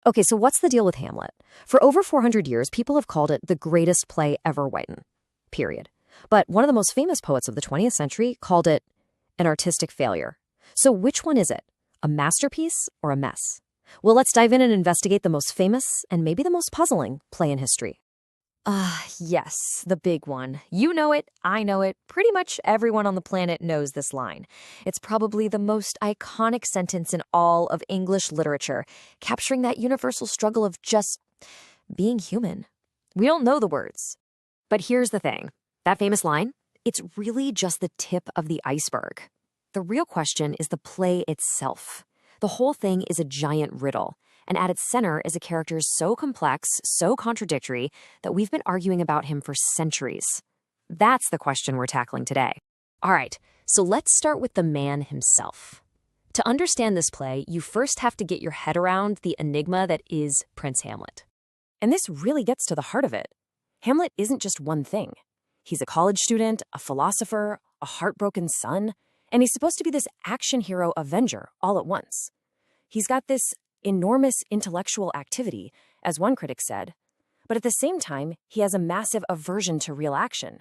Okay, so what's the deal with Hamlet? For over 400 years, people have called it the greatest play ever written, period. But one of the most famous poets of the 20th century called it an artistic failure. So which one is it? A masterpiece or a mess? Well, let's dive in and investigate the most famous and maybe the most puzzling play in history. Yes, the big one. You know it, I know it, pretty much everyone on the planet knows this line. It's probably the most iconic sentence in all of English literature, capturing that universal struggle of just being human. We don't know the words. But here's the thing. That famous line, it's really just the tip of the iceberg. The real question is the play itself. The whole thing is a giant riddle. And at its center is a character so complex, so contradictory, that we've been arguing about him for centuries. That's the question we're tackling today. All right, so let's start with the man himself. To understand this play, you first have to get your head around the enigma that is Prince Hamlet. And this really gets to the heart of it. Hamlet isn't just one thing. He's a college student, a philosopher, a heartbroken son, and he's supposed to be this action hero avenger all at once. He's got this enormous intellectual activity, as one critic said, but at the same time, he has a massive aversion to real action.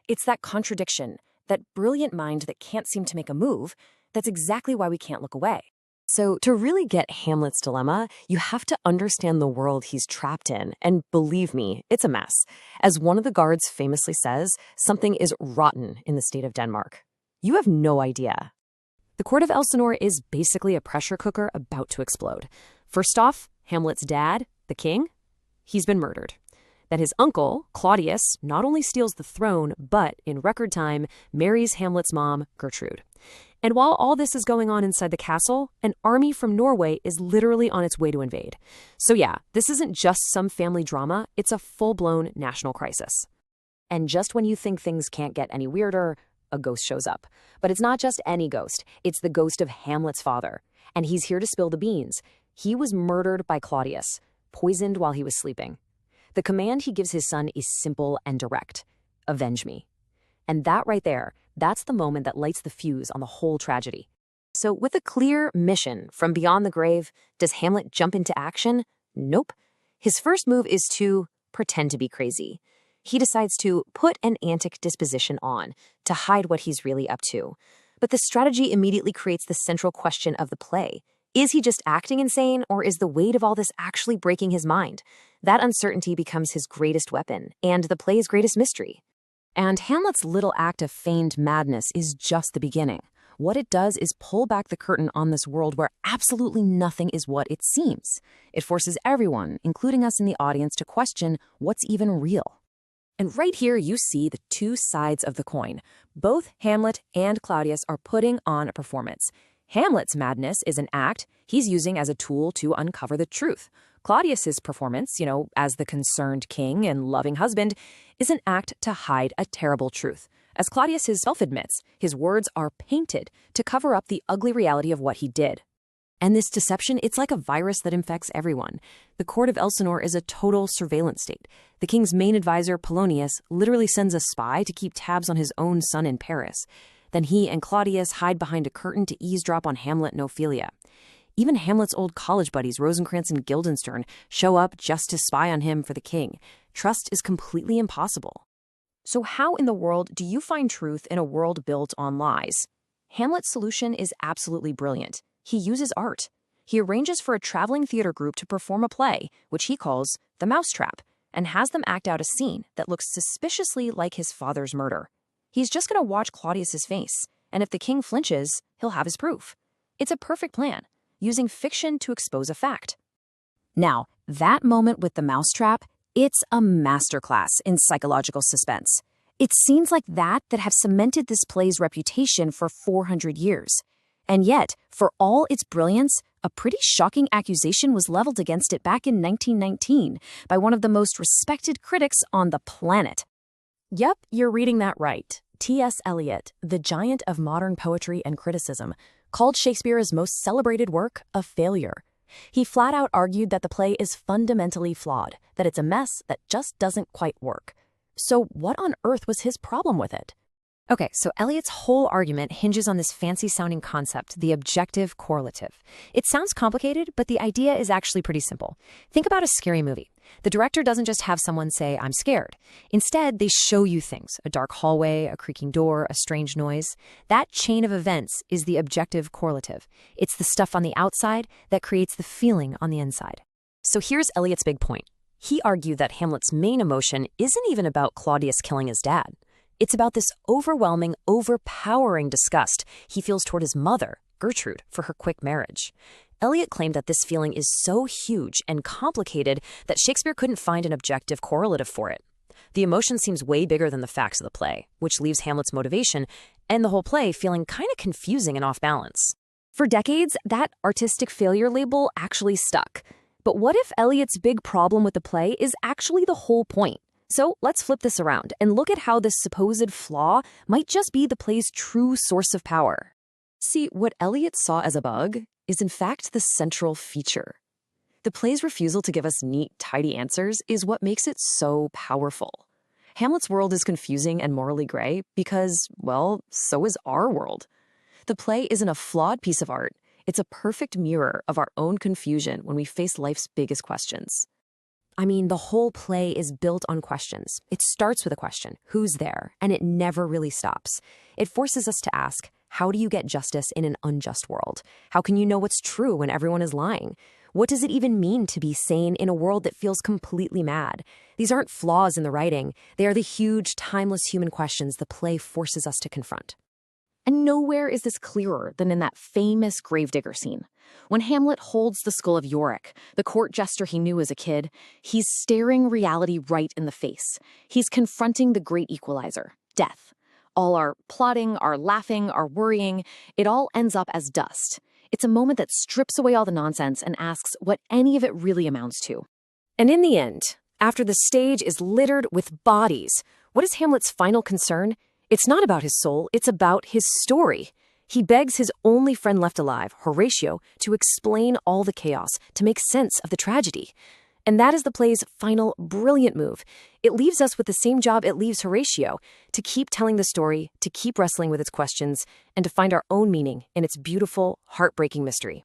It's that contradiction, that brilliant mind that can't seem to make a move, that's exactly why we can't look away. So to really get Hamlet's dilemma, you have to understand the world he's trapped in, and believe me, it's a mess. As one of the guards famously says, something is rotten in the state of Denmark. You have no idea. The court of Elsinore is basically a pressure cooker about to explode. First off, Hamlet's dad, the king, he's been murdered. Then his uncle, Claudius, not only steals the throne, but in record time, marries Hamlet's mom, Gertrude. And while all this is going on inside the castle, an army from Norway is literally on its way to invade. So yeah, this isn't just some family drama, it's a full-blown national crisis. And just when you think things can't get any weirder, a ghost shows up. But it's not just any ghost. It's the ghost of Hamlet's father. And he's here to spill the beans. He was murdered by Claudius, poisoned while he was sleeping. The command he gives his son is simple and direct. Avenge me. And that right there, that's the moment that lights the fuse on the whole tragedy. So with a clear mission from beyond the grave, does Hamlet jump into action? Nope. His first move is to pretend to be crazy. He decides to put an antic disposition on to hide what he's really up to. But the strategy immediately creates the central question of the play. Is he just acting insane, or is the weight of all this actually breaking his mind? That uncertainty becomes his greatest weapon, and the play's greatest mystery. And Hamlet's little act of feigned madness is just the beginning. What it does is pull back the curtain on this world where absolutely nothing is what it seems. It forces everyone, including us in the audience, to question what's even real. And right here, you see the two sides of the coin. Both Hamlet and Claudius are putting on a performance. Hamlet's madness is an act he's using as a tool to uncover the truth. Claudius's performance, as the concerned king and loving husband, is an act to hide a terrible truth. As Claudius himself admits, his words are painted to cover up the ugly reality of what he did. And this deception, it's like a virus that infects everyone. The court of Elsinore is a total surveillance state. The king's main advisor, Polonius, literally sends a spy to keep tabs on his own son in Paris. Then he and Claudius hide behind a curtain to eavesdrop on Hamlet and Ophelia. Even Hamlet's old college buddies, Rosencrantz and Guildenstern, show up just to spy on him for the king. Trust is completely impossible. So how in the world do you find truth in a world built on lies? Hamlet's solution is absolutely brilliant. He uses art. He arranges for a traveling theater group to perform a play, which he calls The Mousetrap, and has them act out a scene that looks suspiciously like his father's murder. He's just going to watch Claudius's face, and if the king flinches, he'll have his proof. It's a perfect plan, using fiction to expose a fact. Now, that moment with the mousetrap, it's a masterclass in psychological suspense. It's scenes like that have cemented this play's reputation for 400 years. And yet, for all its brilliance, a pretty shocking accusation was leveled against it back in 1919 by one of the most respected critics on the planet. Yep, you're reading that right. T.S. Eliot, the giant of modern poetry and criticism, called Shakespeare's most celebrated work a failure. He flat out argued that the play is fundamentally flawed, that it's a mess that just doesn't quite work. So what on earth was his problem with it? Okay, so Eliot's whole argument hinges on this fancy-sounding concept, the objective correlative. It sounds complicated, but the idea is actually pretty simple. Think about a scary movie. The director doesn't just have someone say, "I'm scared." Instead, they show you things: a dark hallway, a creaking door, a strange noise. That chain of events is the objective correlative. It's the stuff on the outside that creates the feeling on the inside. So here's Eliot's big point. He argued that Hamlet's main emotion isn't even about Claudius killing his dad. It's about this overwhelming, overpowering disgust he feels toward his mother, Gertrude, for her quick marriage. Eliot claimed that this feeling is so huge and complicated that Shakespeare couldn't find an objective correlative for it. The emotion seems way bigger than the facts of the play, which leaves Hamlet's motivation and the whole play feeling kind of confusing and off balance. For decades, that artistic failure label actually stuck. But what if Eliot's big problem with the play is actually the whole point? So let's flip this around and look at how this supposed flaw might just be the play's true source of power. See, what Eliot saw as a bug is in fact the central feature. The play's refusal to give us neat, tidy answers is what makes it so powerful. Hamlet's world is confusing and morally gray because, well, so is our world. The play isn't a flawed piece of art. It's a perfect mirror of our own confusion when we face life's biggest questions. I mean, the whole play is built on questions. It starts with a question, who's there? And it never really stops. It forces us to ask, how do you get justice in an unjust world? How can you know what's true when everyone is lying? What does it even mean to be sane in a world that feels completely mad? These aren't flaws in the writing. They are the huge, timeless human questions the play forces us to confront. And nowhere is this clearer than in that famous gravedigger scene. When Hamlet holds the skull of Yorick, the court jester he knew as a kid, he's staring reality right in the face. He's confronting the great equalizer, death. All our plotting, our laughing, our worrying, it all ends up as dust. It's a moment that strips away all the nonsense and asks what any of it really amounts to. And in the end, after the stage is littered with bodies, what is Hamlet's final concern? It's not about his soul, it's about his story. He begs his only friend left alive, Horatio, to explain all the chaos, to make sense of the tragedy. And that is the play's final brilliant move. It leaves us with the same job it leaves Horatio, to keep telling the story, to keep wrestling with its questions, and to find our own meaning in its beautiful, heartbreaking mystery.